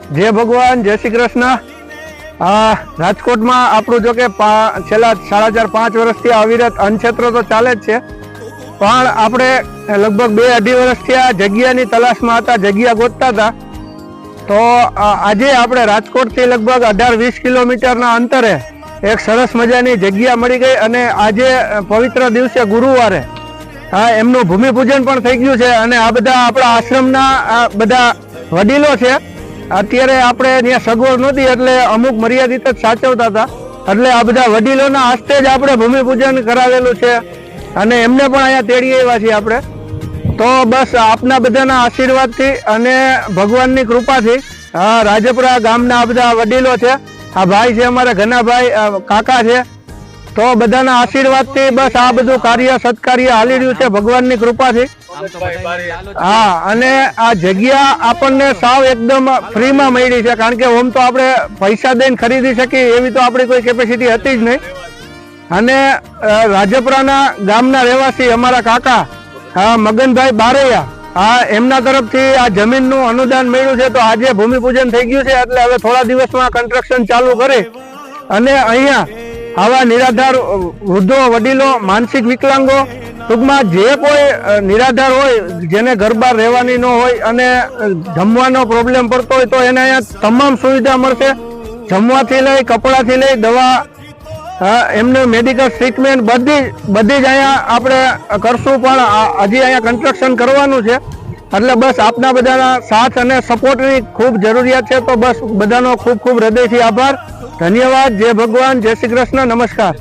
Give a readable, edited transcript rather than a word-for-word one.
जय भगवान, जय श्री कृष्ण। राजकोट में आपणु जो के छेल्ला 4.5 वर्षथी अविरत अनक्षेत्र तो चाले ज छे, पण आपणे लगभग 2-2.5 वर्षथी आ जग्यानी तलाशमां हता, जग्या गोतता हता। तो आजे आपणे राजकोटथी लगभग 18-20 किलोमीटरना अंतरे एक सरस मजानी जग्या मळी गई अने आजे पवित्र दिवसे गुरुवारे एमनुं भूमिपूजन पण थई गयुं छे अने आ बधा आपणा आश्रमना बधा वडीलो छे। અત્યારે આપણે ત્યાં સગવડ નહોતી એટલે અમુક મર્યાદિત જ સાચવતા હતા, એટલે આ બધા વડીલોના હસ્તે જ આપણે ભૂમિપૂજન કરાવેલું છે અને એમને પણ અહીંયા તેડી આવ્યા છીએ આપણે। તો બસ આપના બધાના આશીર્વાદથી અને ભગવાનની કૃપાથી રાજપુરા ગામના આ બધા વડીલો છે, આ ભાઈ છે અમારા ઘણા ભાઈ, કાકા છે, તો બધાના આશીર્વાદથી બસ આ બધું કાર્ય સત્કાર્ય હાલી રહ્યું છે ભગવાનની કૃપાથી। हाँ, अने आ जग्या आपने साव एकदम फ्री में मळी छे, कारण के ओम तो आपणे पैसा दईने खरीदी शकीए एवी तो आपणी कोई केपेसिटी हती ज नहीं। अने राजपुराना गामना रहेवासी अमारा काका मगनभाई बारैया एमना तरफथी आ जमीननुं अनुदान मळ्युं छे, तो आजे भूमिपूजन थई गयुं छे एटले हवे थोड़ा दिवसमां कन्स्ट्रक्शन चालू करे अने अहींया आवा निराधार वृद्धो वडीलो मानसिक विकलांगो टूंकमां जे कोई निराधार होय, जेने घर बार रहेवानी न होय अने जमવાનો प्रोब्लेम पड़तो होय तो एने अहींया तमाम सुविधा मळशे। जमवाथी लई, कपड़ाथी लई, दवा, एमने मेडिकल ट्रीटमेंट बधी ज अहींया आपणे करशुं, पण हजी अहींया कन्स्ट्रक्शन करवानुं छे એટલે બસ આપના બધાના સાથ અને સપોર્ટની ખૂબ જરૂરિયાત છે। તો બસ બધાનો ખૂબ ખૂબ હૃદયથી આભાર, ધન્યવાદ। જય ભગવાન, જય શ્રી કૃષ્ણ, નમસ્કાર।